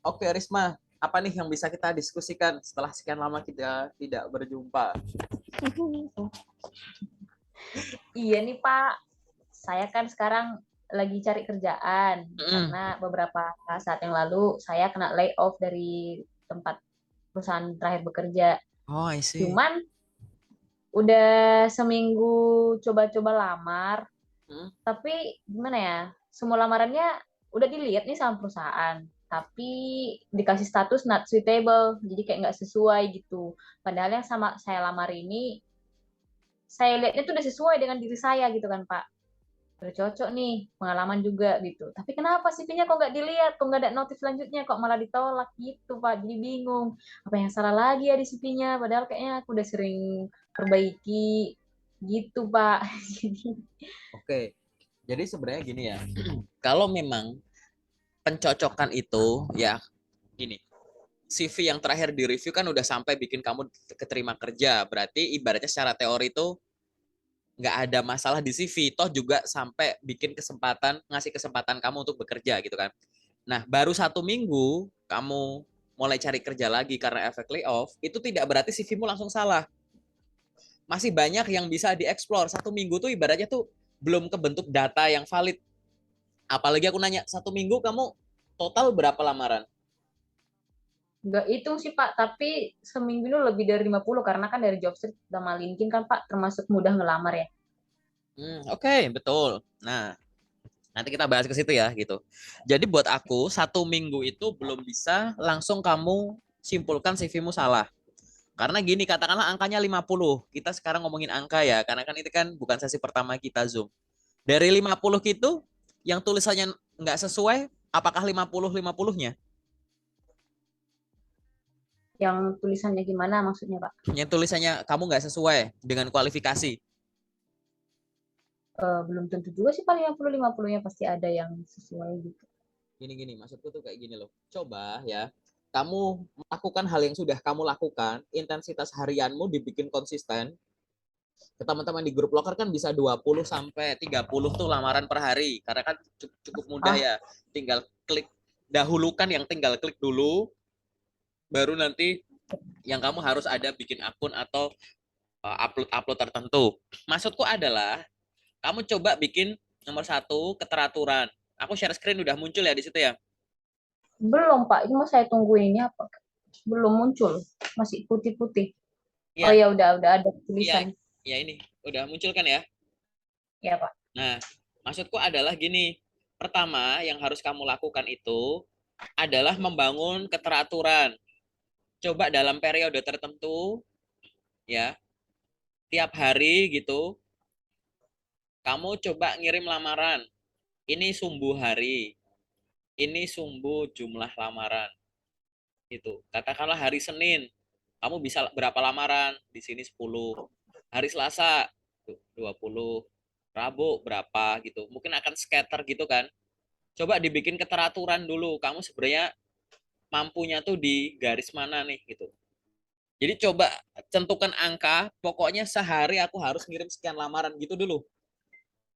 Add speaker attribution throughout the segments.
Speaker 1: Oke, Risma, apa nih yang bisa kita diskusikan setelah sekian lama kita tidak berjumpa?
Speaker 2: Iya nih Pak, saya kan sekarang lagi cari kerjaan
Speaker 1: Mm.
Speaker 2: karena beberapa saat yang lalu saya kena layoff dari tempat perusahaan terakhir bekerja.
Speaker 1: Oh, I see.
Speaker 2: Cuman udah seminggu coba-coba lamar,
Speaker 1: Mm.
Speaker 2: tapi gimana ya? Semua lamarannya udah dilihat nih sama perusahaan, tapi dikasih status not suitable, jadi kayak nggak sesuai gitu. Padahal yang sama saya lamar ini, saya lihatnya tuh udah sesuai dengan diri saya gitu kan Pak. Udah cocok nih, pengalaman juga gitu. Tapi kenapa CV-nya kok nggak dilihat, kok nggak ada notif selanjutnya, kok malah ditolak gitu Pak. Jadi bingung, apa yang salah lagi ya di CV-nya, padahal kayaknya aku udah sering perbaiki gitu Pak. Jadi
Speaker 1: Oke, jadi sebenarnya gini ya. Kalau memang pencocokan itu ya gini, CV yang terakhir di review kan udah sampai bikin kamu keterima kerja. Berarti ibaratnya secara teori itu nggak ada masalah di CV. Toh juga sampai bikin kesempatan, ngasih kesempatan kamu untuk bekerja gitu kan. Nah, baru 1 minggu kamu mulai cari kerja lagi karena efek layoff, itu tidak berarti CV-mu langsung salah. Masih banyak yang bisa dieksplor. 1 minggu tuh ibaratnya tuh belum kebentuk data yang valid. Apalagi aku nanya, 1 minggu kamu total berapa lamaran?
Speaker 2: nggak hitung sih Pak, tapi seminggu itu lebih dari 50 karena kan dari Jobstreet sama LinkedIn kan Pak termasuk mudah ngelamar ya.
Speaker 1: Oke, betul. Nah, nanti kita bahas ke situ ya gitu. Jadi buat aku 1 minggu itu belum bisa langsung kamu simpulkan CV-mu salah. Karena gini, katakanlah angkanya 50. Kita sekarang ngomongin angka ya, karena kan itu kan bukan sesi pertama kita Zoom. Dari 50 itu, yang tulisannya nggak sesuai, apakah 50-50-nya?
Speaker 2: Yang tulisannya gimana maksudnya Pak?
Speaker 1: Yang tulisannya kamu nggak sesuai dengan kualifikasi.
Speaker 2: Belum tentu juga sih Pak 50-50-nya pasti ada yang sesuai gitu.
Speaker 1: Gini-gini, maksudku tuh kayak gini loh. Coba ya, kamu melakukan hal yang sudah kamu lakukan, intensitas harianmu dibikin konsisten. Ke teman-teman di grup loker kan bisa 20 sampai 30 tuh lamaran per hari. Karena kan cukup mudah
Speaker 2: Ah,
Speaker 1: ya. Tinggal klik, dahulukan yang tinggal klik dulu, baru nanti yang kamu harus ada bikin akun atau upload-upload tertentu. Maksudku adalah kamu coba bikin nomor satu keteraturan. Aku share screen udah muncul ya di situ ya.
Speaker 2: belum Pak, ini mau saya tungguin ini apa? Belum muncul, masih putih-putih. Oh
Speaker 1: Iya,
Speaker 2: ya udah ada
Speaker 1: iya,
Speaker 2: tulisan.
Speaker 1: iya ini udah muncul kan ya.
Speaker 2: Ya Pak.
Speaker 1: Nah, maksudku adalah gini. Pertama yang harus kamu lakukan itu adalah membangun keteraturan. Coba dalam periode tertentu ya, tiap hari gitu, kamu coba ngirim lamaran. Ini sumbu hari, ini sumbu jumlah lamaran. Itu. Katakanlah hari Senin, kamu bisa berapa lamaran? Di sini 10. Hari Selasa 20. Rabu berapa gitu. Mungkin akan scatter gitu kan. Coba dibikin keteraturan dulu. Kamu sebenarnya mampunya tuh di garis mana nih gitu. Jadi coba tentukan angka, pokoknya sehari aku harus ngirim sekian lamaran gitu dulu.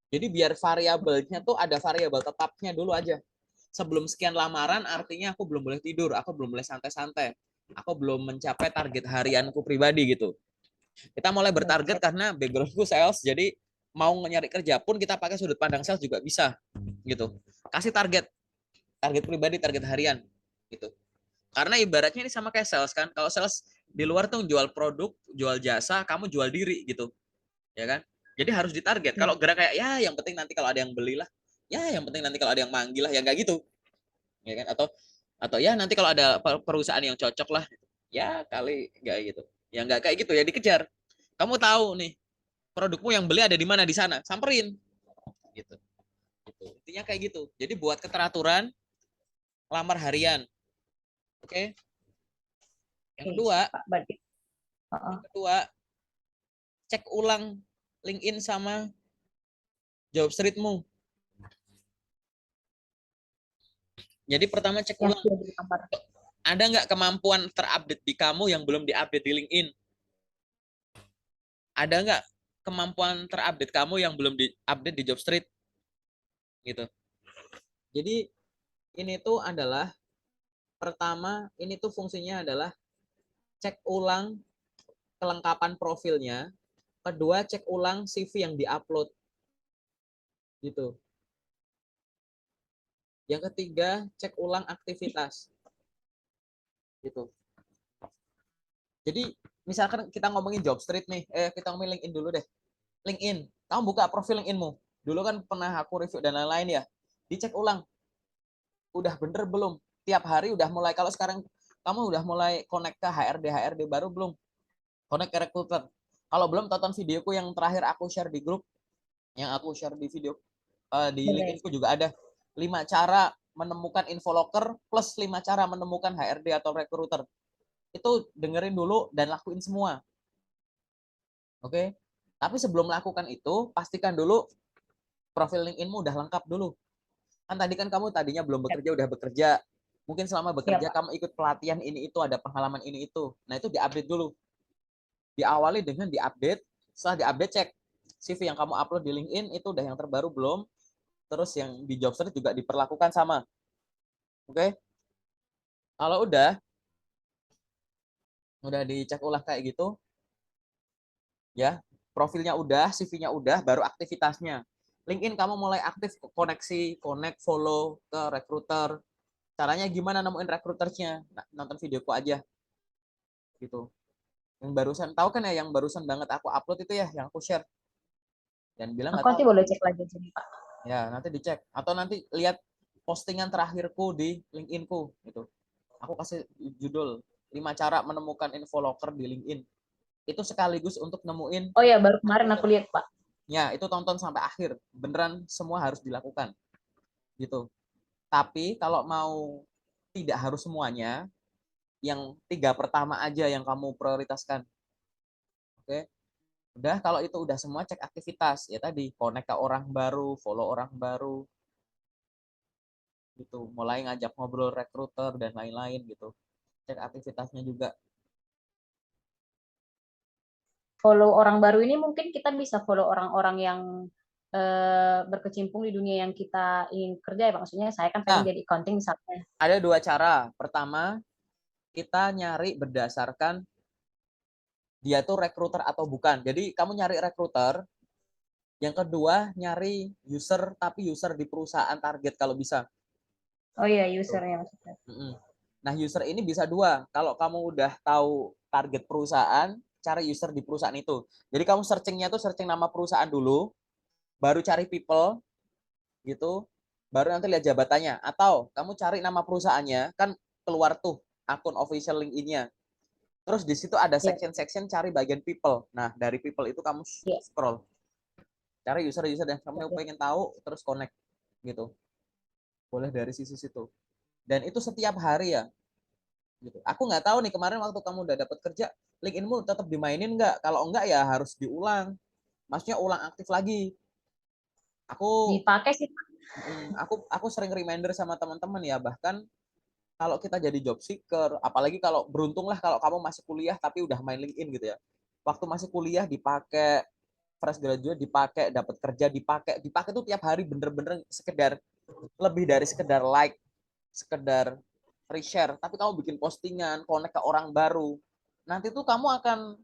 Speaker 1: Jadi biar variabelnya tuh ada variabel tetapnya dulu aja. Sebelum sekian lamaran artinya aku belum boleh tidur, aku belum boleh santai-santai. Aku belum mencapai target harianku pribadi gitu. Kita mulai bertarget
Speaker 2: Oke.
Speaker 1: karena backgroundku sales, jadi mau nyari kerja pun kita pakai sudut pandang sales juga bisa gitu. Kasih target, target pribadi, target harian gitu. Karena ibaratnya ini sama kayak sales kan. Kalau sales di luar tuh jual produk, jual jasa, kamu jual diri gitu. Ya kan? Jadi harus ditarget.
Speaker 2: Ya.
Speaker 1: Kalau gerak kayak ya yang penting nanti kalau ada yang belilah. Ya yang penting nanti kalau ada yang manggil lah, ya enggak gitu. Ya kan? Atau ya nanti kalau ada perusahaan yang cocok lah. Ya kali enggak gitu. Ya enggak kayak gitu ya dikejar. Kamu tahu nih, produkmu yang beli ada di mana di sana, samperin gitu. Gitu. Intinya kayak gitu. Jadi buat keteraturan lamar harian. Oke. Okay? Yang
Speaker 2: Oke,
Speaker 1: kedua,
Speaker 2: Pak. Berarti. Oh,
Speaker 1: yang kedua, cek ulang LinkedIn sama job streetmu. Jadi pertama cek
Speaker 2: yang
Speaker 1: ulang,
Speaker 2: sudah dilamar.
Speaker 1: ada nggak kemampuan terupdate di kamu yang belum diupdate di LinkedIn? Ada nggak kemampuan terupdate kamu yang belum diupdate di job street? Gitu. Jadi ini tuh adalah pertama ini tuh fungsinya adalah cek ulang kelengkapan profilnya. Kedua, cek ulang CV yang diupload gitu. Yang ketiga, cek ulang aktivitas gitu. Jadi misalkan kita ngomongin job street nih, kita ngomongin LinkedIn dulu deh. LinkedIn, kamu buka profil LinkedInmu. Dulu kan pernah aku review dan lain-lain ya. Dicek ulang, udah bener belum? Tiap hari udah mulai, kalau sekarang kamu udah mulai connect ke HRD baru belum? Connect ke recruiter. Kalau belum, tonton videoku yang terakhir aku share di grup, yang aku share di video di
Speaker 2: Boleh.
Speaker 1: LinkedIn juga ada 5 cara menemukan infoloker plus 5 cara menemukan HRD atau recruiter. Itu dengerin dulu dan lakuin semua. Oke. Tapi sebelum melakukan itu, pastikan dulu profil LinkedIn-mu udah lengkap dulu. Kan tadi kan kamu tadinya belum
Speaker 2: Siap,
Speaker 1: bekerja, udah bekerja. Mungkin selama
Speaker 2: siap,
Speaker 1: bekerja
Speaker 2: Pak.
Speaker 1: kamu ikut pelatihan ini itu, ada pengalaman ini itu. Nah, itu diupdate dulu. Diawali dengan diupdate. Setelah diupdate, cek CV yang kamu upload di LinkedIn itu udah yang terbaru belum. Terus yang di job search juga diperlakukan sama. Oke? Kalau udah dicek ulang kayak gitu, ya, profilnya udah, CV-nya udah, baru aktivitasnya. LinkedIn kamu mulai aktif koneksi, connect, follow ke recruiter. Caranya gimana nemuin recruiternya? Nah, nonton videoku aja gitu. Yang barusan tahu kan ya, yang barusan banget aku upload itu ya, yang aku share dan bilang
Speaker 2: Aku
Speaker 1: nggak
Speaker 2: nanti
Speaker 1: tahu.
Speaker 2: boleh cek lagi sini, Pak.
Speaker 1: Ya, nanti dicek atau nanti lihat postingan terakhirku di LinkedIn-ku gitu. Aku kasih judul 5 cara menemukan info locker di LinkedIn. Itu sekaligus untuk nemuin,
Speaker 2: Oh ya, baru kemarin aku lihat, Pak.
Speaker 1: ya itu tonton sampai akhir. Beneran semua harus dilakukan gitu. Tapi kalau mau tidak harus semuanya, yang 3 pertama aja yang kamu prioritaskan. Oke. Udah, kalau itu udah semua, cek aktivitas. Ya tadi, connect ke orang baru, follow orang baru gitu. Mulai ngajak ngobrol recruiter dan lain-lain gitu. Cek aktivitasnya juga.
Speaker 2: Follow orang baru ini mungkin kita bisa follow orang-orang yang berkecimpung di dunia yang kita ingin kerja ya, Pak. Maksudnya saya kan pengen
Speaker 1: Nah,
Speaker 2: jadi accounting misalnya.
Speaker 1: ada 2 cara. Pertama, kita nyari berdasarkan dia tuh recruiter atau bukan. Jadi kamu nyari recruiter. Yang kedua, nyari user, tapi user di perusahaan target kalau bisa.
Speaker 2: Oh iya,
Speaker 1: Tuh.
Speaker 2: usernya maksudnya.
Speaker 1: Nah, user ini bisa dua. Kalau kamu udah tahu target perusahaan, cari user di perusahaan itu. Jadi kamu searchingnya tuh searching nama perusahaan dulu, baru cari people, gitu. Baru nanti lihat jabatannya. Atau kamu cari nama perusahaannya, kan keluar tuh akun official LinkedIn-nya. Terus di situ ada
Speaker 2: Iya,
Speaker 1: section-section cari bagian people. Nah, dari people itu kamu
Speaker 2: iya.
Speaker 1: scroll. Cari user-user yang kamu
Speaker 2: Oke.
Speaker 1: pengen tahu, terus connect. Gitu. Boleh dari sisi situ. Dan itu setiap hari ya. Gitu. Aku nggak tahu nih, kemarin waktu kamu udah dapat kerja, LinkedIn-mu tetap dimainin nggak? Kalau enggak ya harus diulang. Maksudnya ulang aktif lagi. Aku
Speaker 2: Dipakai sih, Pak.
Speaker 1: aku sering reminder sama teman-teman ya, bahkan kalau kita jadi job seeker, apalagi kalau beruntung lah kalau kamu masih kuliah tapi udah main LinkedIn gitu ya. Waktu masih kuliah dipakai, fresh graduate dipakai, dapat kerja dipakai tuh tiap hari, bener-bener sekedar lebih dari sekedar like, sekedar reshare, tapi kamu bikin postingan, connect ke orang baru. Nanti tuh kamu akan,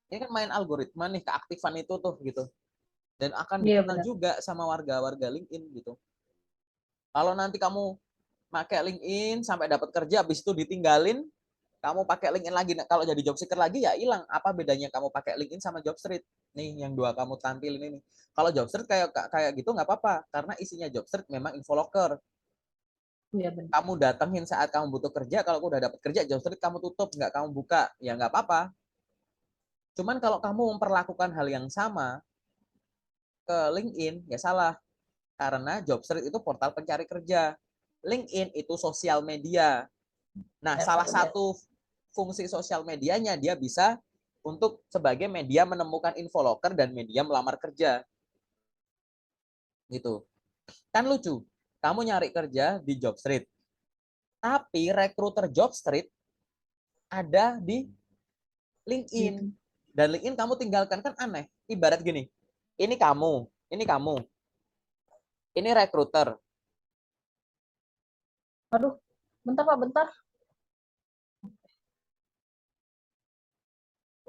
Speaker 1: ini kan main algoritma nih, keaktifan itu tuh gitu. Dan akan
Speaker 2: Iya
Speaker 1: dikenal
Speaker 2: benar.
Speaker 1: juga sama warga-warga LinkedIn gitu. Kalau nanti kamu pakai LinkedIn sampai dapat kerja, habis itu ditinggalin, kamu pakai LinkedIn lagi. Nah, kalau jadi job seeker lagi ya hilang. Apa bedanya kamu pakai LinkedIn sama job street? Nih yang dua kamu tampilin ini. Kalau job street kayak kayak gitu nggak apa-apa, karena isinya job street memang infoloker.
Speaker 2: Iya benar.
Speaker 1: Kamu datengin saat kamu butuh kerja, kalau udah dapat kerja job street kamu tutup, nggak kamu buka, ya nggak apa-apa. Cuman kalau kamu memperlakukan hal yang sama ke LinkedIn, ya salah. Karena job street itu portal pencari kerja. LinkedIn itu sosial media. Nah,
Speaker 2: Benar, Pak,
Speaker 1: salah
Speaker 2: benar.
Speaker 1: satu fungsi sosial medianya dia bisa untuk sebagai media menemukan info loker dan media melamar kerja. Gitu. Kan lucu. Kamu nyari kerja di job street, tapi rekruter job street ada di LinkedIn.
Speaker 2: Gitu.
Speaker 1: Dan LinkedIn kamu tinggalkan, kan aneh. Ibarat gini, ini rekruter.
Speaker 2: Aduh, Bentar Pak, bentar.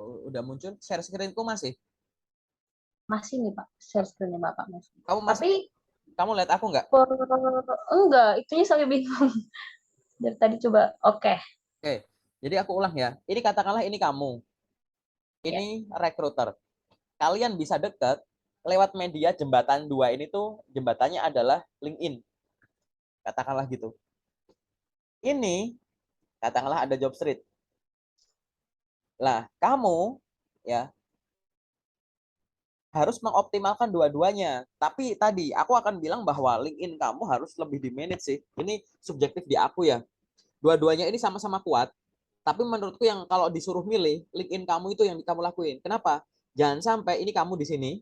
Speaker 1: Oh, udah muncul. Share screen-ku masih.
Speaker 2: Masih nih Pak, share screen-nya Bapak masih.
Speaker 1: Kamu masih,
Speaker 2: Tapi
Speaker 1: kamu lihat aku nggak?
Speaker 2: enggak, itunya sampai bingung. Dari tadi coba, oke.
Speaker 1: Oke, jadi aku ulang ya. Ini katakanlah ini kamu.
Speaker 2: Ya.
Speaker 1: Ini recruiter. Kalian bisa deket lewat media jembatan dua ini tuh, jembatannya adalah LinkedIn. Katakanlah gitu. Ini, katakanlah ada job street. Lah, kamu ya harus mengoptimalkan dua-duanya. Tapi tadi aku akan bilang bahwa LinkedIn kamu harus lebih di-manage sih. Ini subjektif di aku ya. Dua-duanya ini sama-sama kuat. Tapi menurutku yang kalau disuruh milih, LinkedIn kamu itu yang kamu lakuin. Kenapa? Jangan sampai ini kamu di sini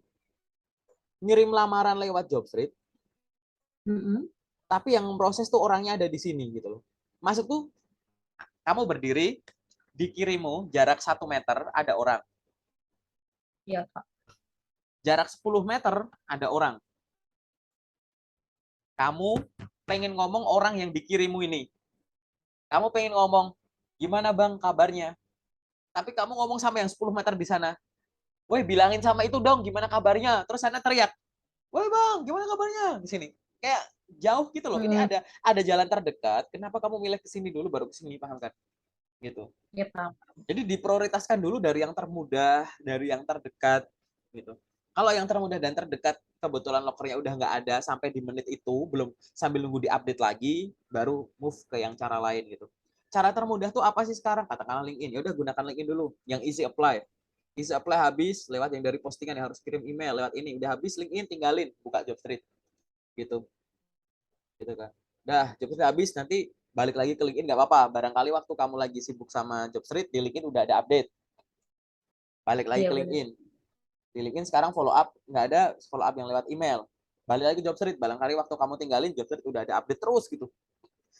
Speaker 1: ngirim lamaran lewat Jobstreet,
Speaker 2: Mm-mm.
Speaker 1: tapi yang proses tuh orangnya ada di sini gitu loh. Masuk tuh kamu berdiri di kirimu jarak 1 meter ada orang.
Speaker 2: Iya Pak.
Speaker 1: Jarak 10 meter ada orang. Kamu pengen ngomong orang yang dikirimu ini. Kamu pengen ngomong, gimana bang kabarnya? Tapi kamu ngomong sama yang 10 meter di sana. Woi bilangin sama itu dong gimana kabarnya. Terus sana teriak, woi bang gimana kabarnya? Di sini. Kayak jauh gitu loh. Ini
Speaker 2: Mm,
Speaker 1: ada jalan terdekat. Kenapa kamu milih ke sini dulu baru ke sini, paham kan? Gitu.
Speaker 2: ya Pak.
Speaker 1: Jadi diprioritaskan dulu dari yang termudah, dari yang terdekat gitu. Kalau yang termudah dan terdekat kebetulan lokernya udah nggak ada sampai di menit itu, belum sambil nunggu diupdate lagi, baru move ke yang cara lain gitu. Cara termudah tuh apa sih sekarang? Katakanlah LinkedIn. Ya udah gunakan LinkedIn dulu, yang easy apply. Easy apply habis lewat yang dari postingan yang harus kirim email lewat ini. Udah habis LinkedIn tinggalin, buka Jobstreet gitu. Gitu kan. Dah, Jobstreet habis nanti balik lagi ke LinkedIn nggak apa-apa. Barangkali waktu kamu lagi sibuk sama Jobstreet di LinkedIn udah ada update. Balik lagi
Speaker 2: Iya
Speaker 1: ke
Speaker 2: benar.
Speaker 1: LinkedIn. Di LinkedIn sekarang follow up, nggak ada follow up yang lewat email. Balik lagi Jobstreet, barangkali waktu kamu tinggalin Jobstreet udah ada update terus gitu.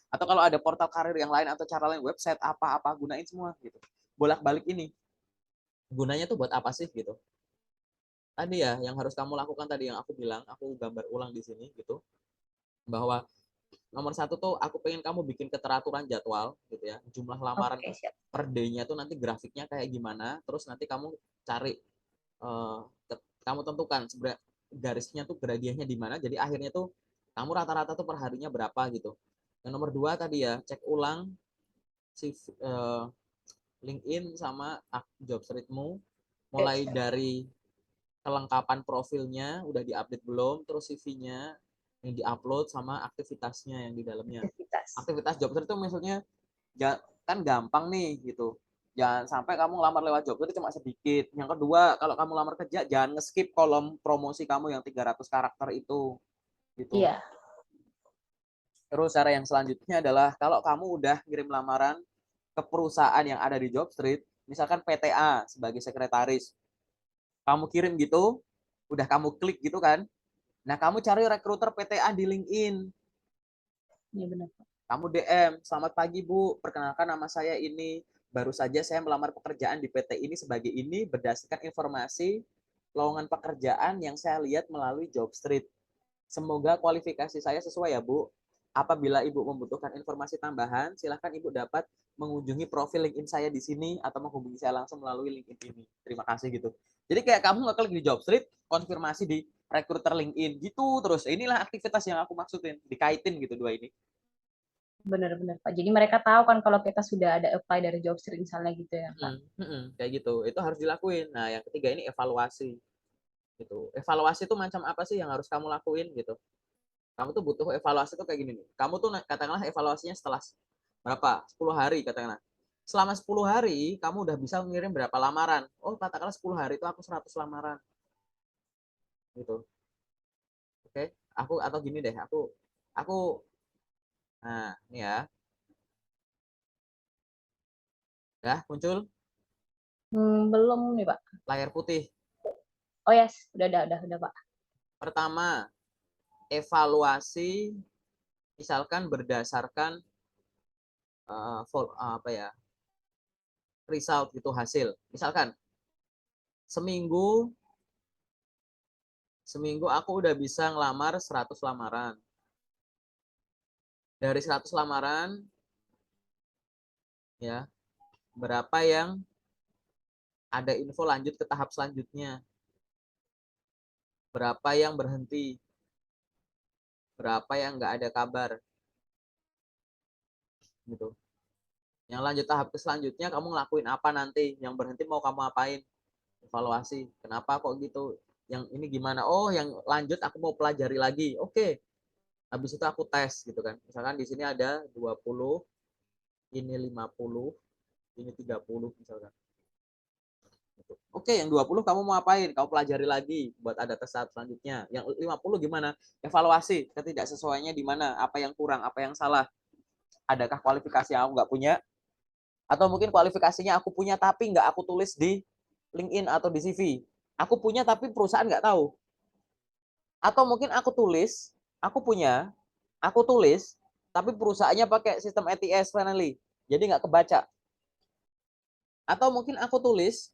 Speaker 1: Atau kalau ada portal karir yang lain atau cara lain, website apa-apa gunain semua gitu. Bolak-balik ini. Gunanya tuh buat apa sih gitu. Tadi ya yang harus kamu lakukan tadi yang aku bilang, aku gambar ulang di sini gitu. Bahwa nomor satu tuh aku pengen kamu bikin keteraturan jadwal gitu ya. Jumlah lamaran
Speaker 2: Oke, siap.
Speaker 1: per day-nya tuh nanti grafiknya kayak gimana. Terus nanti kamu cari eh, kamu tentukan sebenarnya garisnya tuh gradiennya di mana. Jadi akhirnya tuh kamu rata-rata tuh perharinya berapa gitu. Yang nomor dua tadi ya cek ulang si LinkedIn sama job streetmu
Speaker 2: Oke,
Speaker 1: mulai
Speaker 2: siap.
Speaker 1: dari kelengkapan profilnya udah diupdate belum, terus CV-nya yang diupload sama aktivitasnya yang di dalamnya.
Speaker 2: Aktivitas.
Speaker 1: Aktivitas job street itu maksudnya kan gampang nih gitu. Jangan sampai kamu ngelamar lewat job itu cuma sedikit. Yang kedua, kalau kamu lamar kerja jangan nge-skip kolom promosi kamu yang 300 karakter itu gitu.
Speaker 2: Iya.
Speaker 1: Terus cara yang selanjutnya adalah kalau kamu udah ngirim lamaran ke perusahaan yang ada di job street, misalkan PTA sebagai sekretaris, kamu kirim gitu, udah kamu klik gitu kan. Nah, kamu cari rekruter PTA di LinkedIn.
Speaker 2: Iya benar.
Speaker 1: Kamu DM, selamat pagi Bu, perkenalkan nama saya ini. Baru saja saya melamar pekerjaan di PT ini sebagai ini berdasarkan informasi lowongan pekerjaan yang saya lihat melalui Jobstreet. Semoga kualifikasi saya sesuai ya Bu. Apabila Ibu membutuhkan informasi tambahan, silahkan Ibu dapat mengunjungi profil LinkedIn saya di sini atau menghubungi saya langsung melalui LinkedIn ini. Terima kasih gitu. Jadi kayak kamu ngeklik di Jobstreet, konfirmasi di recruiter LinkedIn gitu terus. Inilah aktivitas yang aku maksudin, dikaitin gitu dua ini.
Speaker 2: Benar-benar Pak. Jadi mereka tahu kan kalau kita sudah ada apply dari Jobstreet misalnya gitu ya Pak.
Speaker 1: Kayak gitu. Itu harus dilakuin. Nah, yang ketiga ini evaluasi gitu. Evaluasi itu macam apa sih yang harus kamu lakuin gitu. Kamu tuh butuh evaluasi tuh kayak gini nih. Kamu tuh katakanlah evaluasinya setelah berapa? 10 hari katakanlah. Selama 10 hari kamu udah bisa mengirim berapa lamaran? Oh, katakanlah 10 hari itu aku 100 lamaran gitu. Oke. Aku atau gini deh, aku nah, ini ya. Ya, muncul
Speaker 2: Belum nih Pak.
Speaker 1: layar putih.
Speaker 2: Oh yes, udah Pak.
Speaker 1: Pertama, evaluasi misalkan berdasarkan apa ya result gitu hasil misalkan seminggu seminggu aku udah bisa ngelamar 100 lamaran dari 100 lamaran Ya, berapa yang ada info lanjut ke tahap selanjutnya, berapa yang berhenti, berapa yang nggak ada kabar, gitu. Yang lanjut tahap ke selanjutnya kamu ngelakuin apa nanti, yang berhenti mau kamu apain, evaluasi, kenapa kok gitu, yang ini gimana, oh yang lanjut aku mau pelajari lagi, oke. Habis itu aku tes gitu kan, misalkan di sini ada 20, ini 50, ini 30 misalkan. Oke, yang 20 kamu mau apain? Kamu pelajari lagi buat ada tes tahap selanjutnya. Yang 50 gimana? Evaluasi ketidaksesuaiannya di mana, apa yang kurang, apa yang salah. Adakah kualifikasi yang aku nggak punya? Atau mungkin kualifikasinya aku punya tapi nggak aku tulis di LinkedIn atau di CV. Aku punya tapi perusahaan nggak tahu. Atau mungkin aku punya, aku tulis, tapi perusahaannya pakai sistem ATS finally. Jadi nggak kebaca. Atau mungkin aku tulis,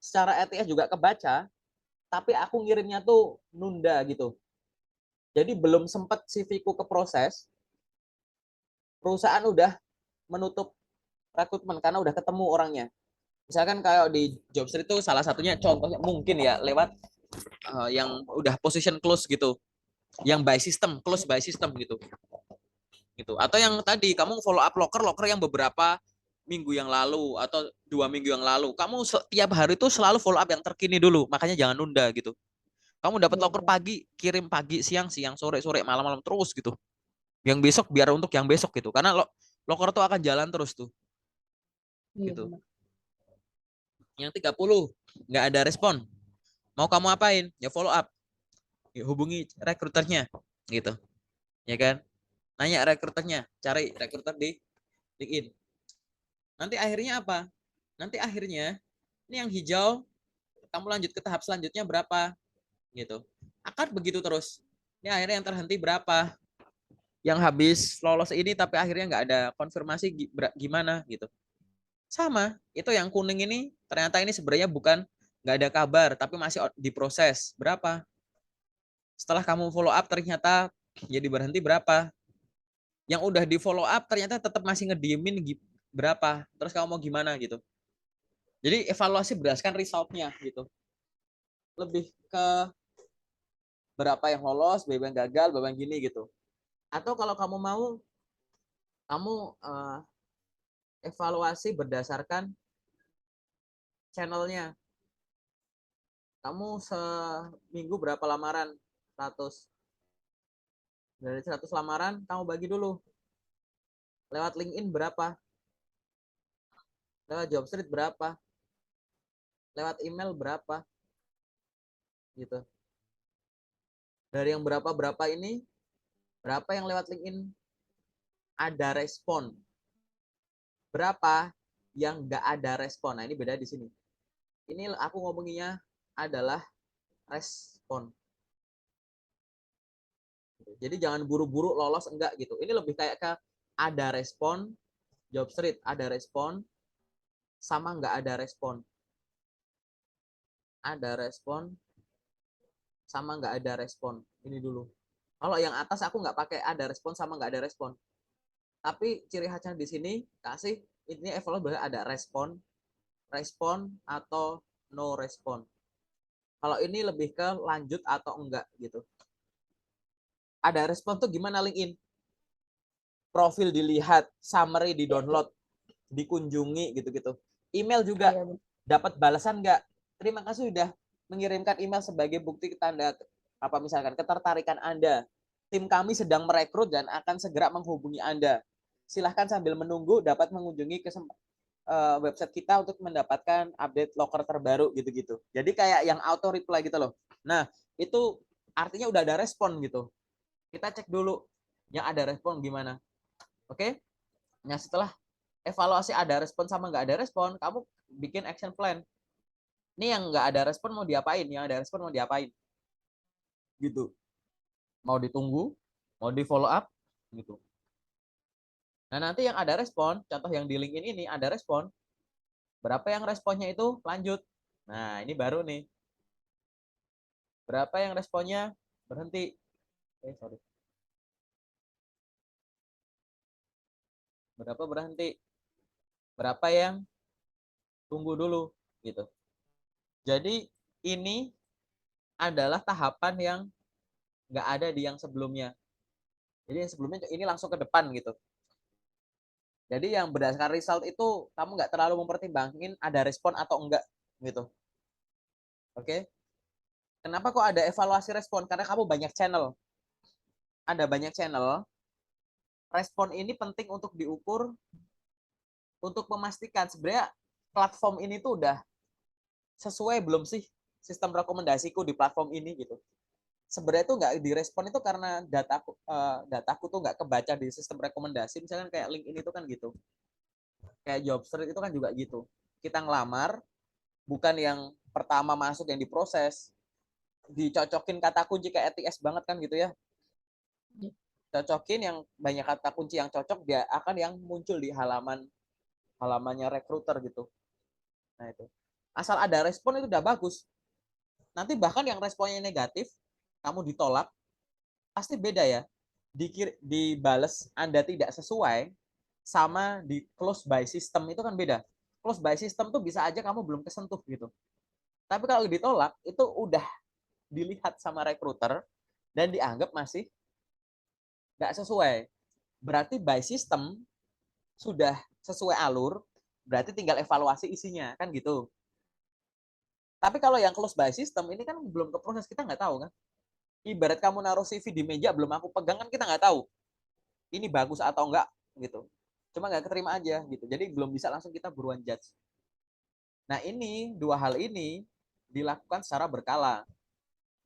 Speaker 1: secara ATS juga kebaca, tapi aku ngirimnya tuh nunda gitu. Jadi belum sempat CV-ku ke proses, perusahaan udah menutup rekrutmen karena udah ketemu orangnya. Misalkan kayak di Jobstreet itu salah satunya contohnya mungkin ya lewat yang udah position close gitu, yang by system, close by system gitu. Gitu. Atau yang tadi kamu follow up loker yang beberapa minggu yang lalu atau 2 minggu yang lalu, kamu setiap hari itu selalu follow up yang terkini dulu, makanya jangan nunda gitu. Kamu dapat
Speaker 2: Iya,
Speaker 1: loker
Speaker 2: iya.
Speaker 1: pagi, kirim pagi, siang, siang, sore, sore, malam-malam terus gitu. Yang besok biar untuk yang besok gitu. Karena loker tuh akan jalan terus tuh
Speaker 2: Iya,
Speaker 1: gitu.
Speaker 2: benar.
Speaker 1: Yang 30 nggak ada respon. Mau kamu apain? Ya follow up. Ya, hubungi rekruternya gitu. Ya kan? Nanya rekruternya, cari rekruter di LinkedIn. Nanti akhirnya apa? Nanti akhirnya ini yang hijau, kamu lanjut ke tahap selanjutnya berapa gitu. Akan begitu terus. Ini akhirnya yang terhenti berapa? Yang habis lolos ini tapi akhirnya nggak ada konfirmasi gimana gitu. Sama, itu yang kuning ini ternyata ini sebenarnya bukan nggak ada kabar tapi masih diproses. Berapa? Setelah kamu follow up ternyata jadi berhenti berapa? Yang udah di follow up ternyata tetap masih ngediemin berapa? Terus kamu mau gimana gitu? Jadi evaluasi berdasarkan resultnya gitu. Lebih ke berapa yang lolos, berapa yang gagal, berapa yang gini gitu. Atau kalau kamu mau, kamu evaluasi berdasarkan channelnya. Kamu seminggu berapa lamaran? 100. Dari 100 lamaran, kamu bagi dulu. Lewat LinkedIn berapa? Lewat Jobstreet berapa? Lewat email berapa? Gitu. Dari yang berapa-berapa ini, berapa yang lewat LinkedIn ada respon? Berapa yang nggak ada respon? Nah, ini beda di sini. Ini aku ngomonginnya adalah respon. Jadi jangan buru-buru lolos enggak gitu. Ini lebih kayak ke ada respon, Jobstreet ada respon, sama nggak ada respon. Ada respon, sama nggak ada respon. Ini dulu. Kalau yang atas aku nggak pakai ada respon sama nggak ada respon. Tapi ciri khasnya di sini kasih ini evaluasi ada respon, respon atau no respon. Kalau ini lebih ke lanjut atau enggak gitu. Ada respon tuh gimana LinkedIn? Profil dilihat, summary di download, dikunjungi gitu-gitu. Email juga
Speaker 2: Iya, benar.
Speaker 1: dapat balasan nggak? Terima kasih sudah mengirimkan email sebagai bukti tanda apa misalkan ketertarikan Anda. Tim kami sedang merekrut dan akan segera menghubungi Anda. Silahkan sambil menunggu dapat mengunjungi website kita untuk mendapatkan update loker terbaru gitu-gitu. Jadi kayak yang auto reply gitu loh. Nah, itu artinya udah ada respon gitu. Kita cek dulu yang ada respon gimana. Oke? Nah, setelah evaluasi ada respon sama nggak ada respon, kamu bikin action plan. Ini yang nggak ada respon mau diapain, yang ada respon mau diapain. Gitu. Mau ditunggu, mau di follow up, gitu. Nah, nanti yang ada respon, contoh yang di LinkedIn ini ada respon, berapa yang responnya itu lanjut. Nah, ini baru nih. Berapa yang responnya berhenti. Sorry. berapa berhenti, berapa yang tunggu dulu gitu. Jadi ini adalah tahapan yang nggak ada di yang sebelumnya. Jadi yang sebelumnya ini langsung ke depan gitu. Jadi yang berdasarkan result itu kamu nggak terlalu mempertimbangin ada respon atau enggak gitu. Oke? Kenapa kok ada evaluasi respon? Karena kamu banyak channel. Ada banyak channel. Respon ini penting untuk diukur untuk memastikan sebenarnya platform ini tuh udah sesuai belum sih sistem rekomendasiku di platform ini gitu. Sebenarnya itu nggak direspon itu karena dataku tuh nggak kebaca di sistem rekomendasi. Misalkan kayak LinkedIn itu kan gitu. Kayak Jobstreet itu kan juga gitu. Kita ngelamar, bukan yang pertama masuk yang diproses, dicocokin kata kunci kayak ETS banget kan gitu ya. Cocokin yang banyak kata kunci yang cocok, dia akan yang muncul di halamannya recruiter gitu. Nah itu. Asal ada respon itu udah bagus. Nanti bahkan yang responnya negatif, kamu ditolak, pasti beda ya. Dibales Anda tidak sesuai sama di close by system itu kan beda. Close by system tuh bisa aja kamu belum kesentuh gitu. Tapi kalau ditolak itu udah dilihat sama recruiter dan dianggap masih nggak sesuai. Berarti by system sudah sesuai alur, berarti tinggal evaluasi isinya kan gitu. Tapi kalau yang close by system ini kan belum ke proses, kita nggak tahu kan. Ibarat kamu naruh CV di meja belum aku pegang kan kita nggak tahu ini bagus atau enggak gitu. Cuma nggak keterima aja gitu. Jadi belum bisa langsung kita buruan judge. Nah ini dua hal ini dilakukan secara berkala.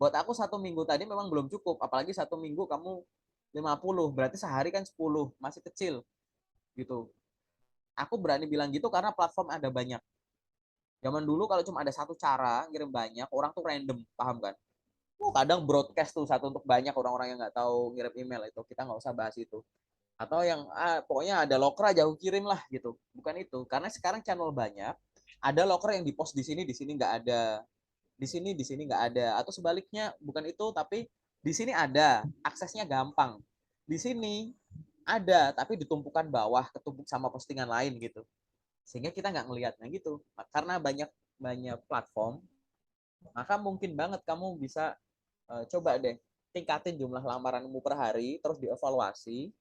Speaker 1: Buat aku 1 minggu tadi memang belum cukup. Apalagi 1 minggu kamu 50, berarti sehari kan 10, masih kecil gitu. Aku berani bilang gitu karena platform ada banyak. Zaman dulu kalau cuma ada satu cara ngirim banyak, orang tuh random, paham kan? Kadang broadcast tuh satu untuk banyak orang-orang yang nggak tahu ngirim email itu. Kita nggak usah bahas itu. Atau yang pokoknya ada loker aja aku kirim lah gitu. Bukan itu. Karena sekarang channel banyak, ada loker yang di post di sini nggak ada. Di sini nggak ada. Atau sebaliknya, bukan itu, tapi di sini ada, aksesnya gampang. Di sini ada, tapi ditumpukan bawah, ketumpuk sama postingan lain gitu. Sehingga kita nggak ngelihatnya gitu. Karena banyak banyak platform, maka mungkin banget kamu bisa coba deh tingkatin jumlah lamaranmu per hari, terus dievaluasi,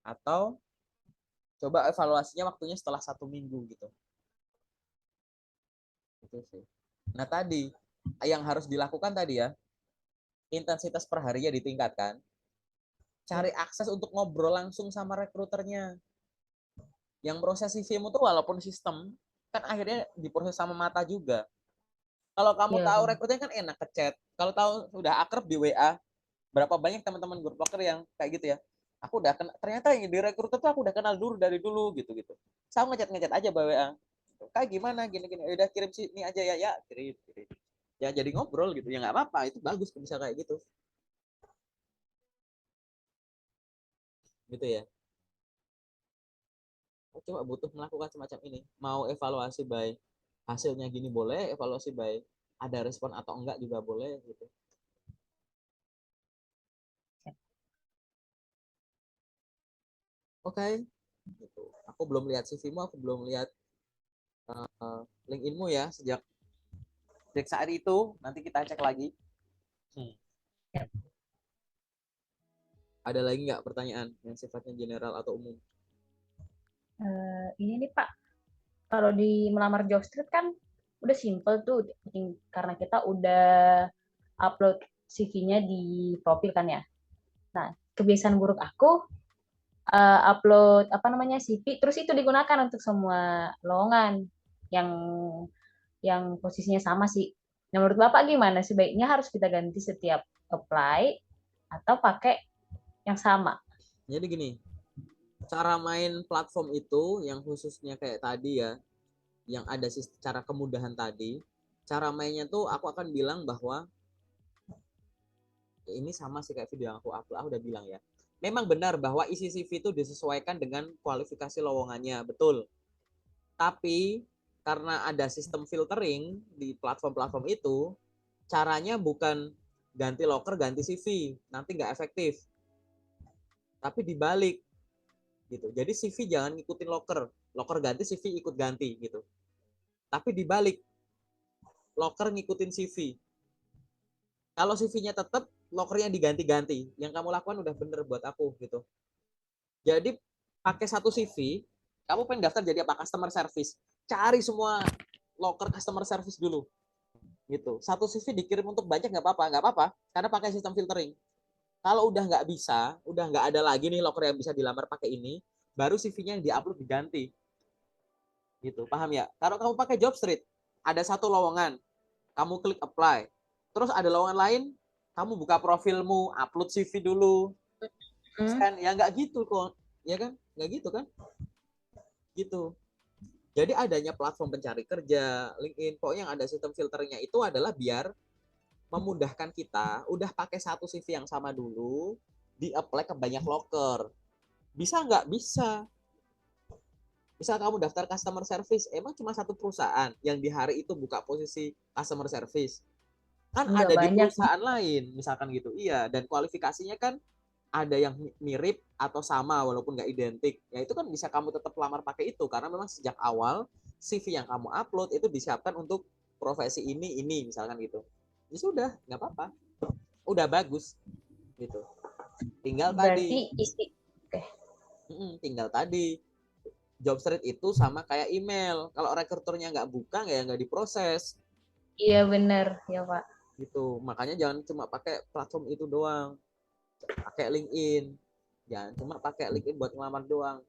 Speaker 1: atau coba evaluasinya waktunya setelah 1 minggu gitu. Itu sih. Nah tadi yang harus dilakukan tadi ya, intensitas per harinya ditingkatkan,
Speaker 2: Ya.
Speaker 1: cari akses untuk ngobrol langsung sama rekruternya. Yang proses CV-mu tuh walaupun sistem, kan akhirnya diproses sama mata juga. Kalau kamu
Speaker 2: Iya,
Speaker 1: tahu
Speaker 2: benar.
Speaker 1: rekruternya kan enak ke chat. Kalau tahu sudah akrab di WA, berapa banyak teman-teman grup locker yang kayak gitu ya. Aku udah kenal, ternyata yang di rekruter tuh aku udah kenal dulu dari dulu gitu-gitu. Saya ngechat-ngechat aja by WA. Kayak gimana gini-gini, udah kirim sini aja ya, ya kirim. Ya jadi ngobrol gitu, ya nggak apa-apa, itu bagus bisa kayak gitu. Gitu ya. Cuma butuh melakukan semacam ini. Mau evaluasi by hasilnya gini boleh, evaluasi by ada respon atau enggak juga boleh gitu. Oke, okay. Gitu. Aku belum lihat CV-mu, aku belum lihat LinkedIn-mu ya sejak saat itu. Nanti kita cek lagi. Hmm.
Speaker 2: Ya.
Speaker 1: Ada lagi nggak pertanyaan yang sifatnya general atau umum?
Speaker 2: Ini nih Pak, kalau di melamar job street kan udah simple tuh, karena kita udah upload CV-nya di profil kan ya. Nah, kebiasaan buruk aku upload apa namanya CV, terus itu digunakan untuk semua lowongan yang posisinya sama sih. Nah, menurut Bapak gimana? Sebaiknya harus kita ganti setiap apply atau pakai yang sama?
Speaker 1: Jadi gini, cara main platform itu yang khususnya kayak tadi ya, yang ada cara kemudahan tadi, cara mainnya tuh aku akan bilang bahwa ya ini sama sih kayak video yang aku upload, aku udah bilang ya. Memang benar bahwa isi CV itu disesuaikan dengan kualifikasi lowongannya, betul. Tapi karena ada sistem filtering di platform-platform itu, caranya bukan ganti loker, ganti CV, nanti nggak efektif. Tapi dibalik,
Speaker 3: gitu. Jadi CV jangan ngikutin loker ganti CV ikut ganti gitu. Tapi dibalik, loker ngikutin CV. Kalau CV-nya tetap, lokernya diganti-ganti. Yang kamu lakukan udah bener buat aku gitu. Jadi pakai satu CV, kamu pengen daftar jadi apa? Customer service. Cari semua loker customer service dulu gitu. Satu CV dikirim untuk banyak nggak apa-apa, karena pakai sistem filtering. Kalau udah nggak bisa, udah nggak ada lagi nih loker yang bisa dilamar pakai ini, baru CV-nya yang diupload diganti. Gitu, paham ya? Kalau kamu pakai Jobstreet, ada satu lowongan, kamu klik apply. Terus ada lowongan lain, kamu buka profilmu, upload CV dulu. Kan ya nggak gitu kok. Ya kan? Nggak gitu kan? Gitu. Jadi adanya platform pencari kerja, LinkedIn, pokoknya yang ada sistem filternya itu adalah biar memudahkan kita, udah pakai satu CV yang sama dulu, di-apply ke banyak loker. Bisa nggak? Bisa. Misal kamu daftar customer service, emang cuma satu perusahaan yang di hari itu buka posisi customer service. Kan
Speaker 2: Nggak
Speaker 3: ada di
Speaker 2: banyak.
Speaker 3: perusahaan lain, misalkan gitu. Iya, dan kualifikasinya kan ada yang mirip atau sama walaupun nggak identik. Ya itu kan bisa kamu tetap lamar pakai itu karena memang sejak awal CV yang kamu upload itu disiapkan untuk profesi ini misalkan gitu. Ya sudah, nggak apa-apa. Udah bagus gitu. Tinggal
Speaker 2: Berarti
Speaker 3: tadi,
Speaker 2: isi. Oke.
Speaker 3: tinggal tadi job street itu sama kayak email. Kalau rekruternya nggak buka, ya nggak diproses.
Speaker 2: Iya benar ya Pak.
Speaker 3: Gitu. Makanya jangan cuma pakai platform itu doang. Pakai LinkedIn. Jangan cuma pakai LinkedIn buat ngelamar doang.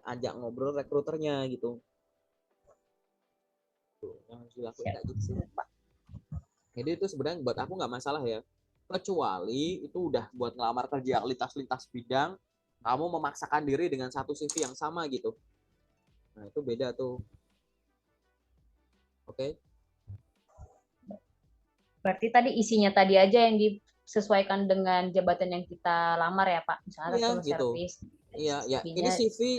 Speaker 3: Ajak ngobrol rekruternya gitu. Tuh, yang harus dilakuin
Speaker 2: Siap.
Speaker 3: kayak gitu sih. Jadi itu sebenarnya buat aku nggak masalah ya. Kecuali itu udah buat ngelamar kerja lintas-lintas bidang, kamu memaksakan diri dengan satu CV yang sama gitu. Nah itu beda tuh. Oke. Okay?
Speaker 2: Berarti tadi isinya tadi aja yang disesuaikan dengan jabatan yang kita lamar ya Pak. Misalnya
Speaker 3: Iya
Speaker 2: customer
Speaker 3: gitu.
Speaker 2: service,
Speaker 3: Iya, ya.
Speaker 2: CV-nya.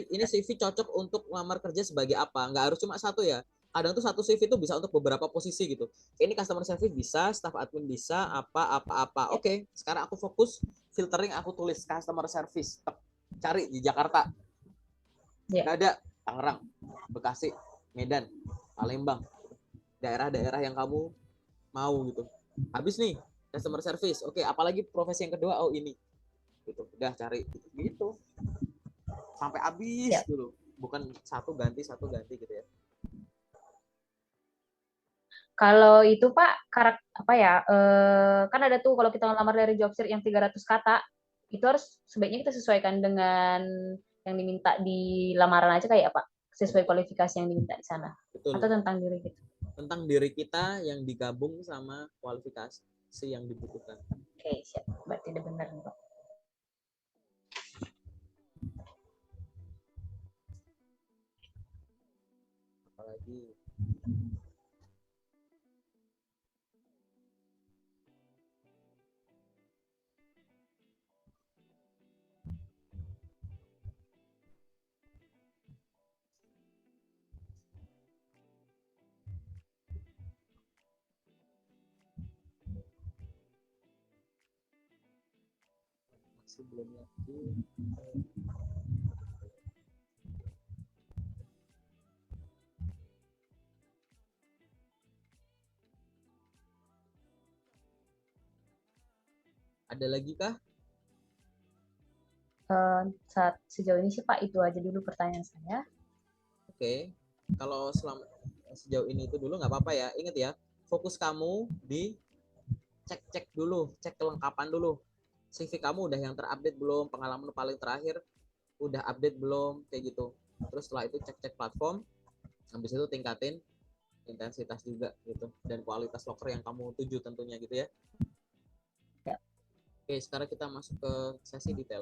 Speaker 3: Ini CV cocok untuk lamar kerja sebagai apa? Nggak harus cuma satu ya. Kadang tuh satu CV itu bisa untuk beberapa posisi gitu. Ini customer service bisa, staff admin bisa, apa. Oke, sekarang aku fokus filtering, aku tulis customer service. Cari di Jakarta.
Speaker 2: Ya.
Speaker 3: Nggak ada. Tangerang, Bekasi, Medan, Palembang. Daerah-daerah yang kamu mau gitu. Habis nih, customer service. Oke, apalagi profesi yang kedua? Oh ini. Gitu. Udah cari gitu. Sampai habis
Speaker 2: Ya.
Speaker 3: dulu, bukan satu ganti gitu ya.
Speaker 2: Kalau itu Pak, apa ya? Kan ada tuh kalau kita ngelamar dari job search yang 300 kata, itu harus sebaiknya kita sesuaikan dengan yang diminta di lamaran aja kayak apa? Sesuai
Speaker 3: Betul,
Speaker 2: kualifikasi yang diminta di sana. Atau
Speaker 3: betul.
Speaker 2: tentang diri gitu.
Speaker 3: Tentang diri kita yang digabung sama kualifikasi yang dibutuhkan.
Speaker 2: Oke, siap. Berarti udah benar nih Pak.
Speaker 3: Apalagi masih belum yakin. Ada lagi kah?
Speaker 2: Saat sejauh ini sih Pak itu aja dulu pertanyaan saya.
Speaker 3: Oke. Kalau selama sejauh ini itu dulu nggak apa-apa ya. Ingat ya, fokus kamu di cek-cek dulu, cek kelengkapan dulu. CV kamu udah yang terupdate belum? Pengalaman paling terakhir udah update belum? Kayak gitu. Terus setelah itu cek-cek platform, habis itu tingkatin intensitas juga gitu dan kualitas locker yang kamu tuju tentunya gitu ya.
Speaker 2: Ya.
Speaker 3: Oke, sekarang kita masuk ke sesi detail.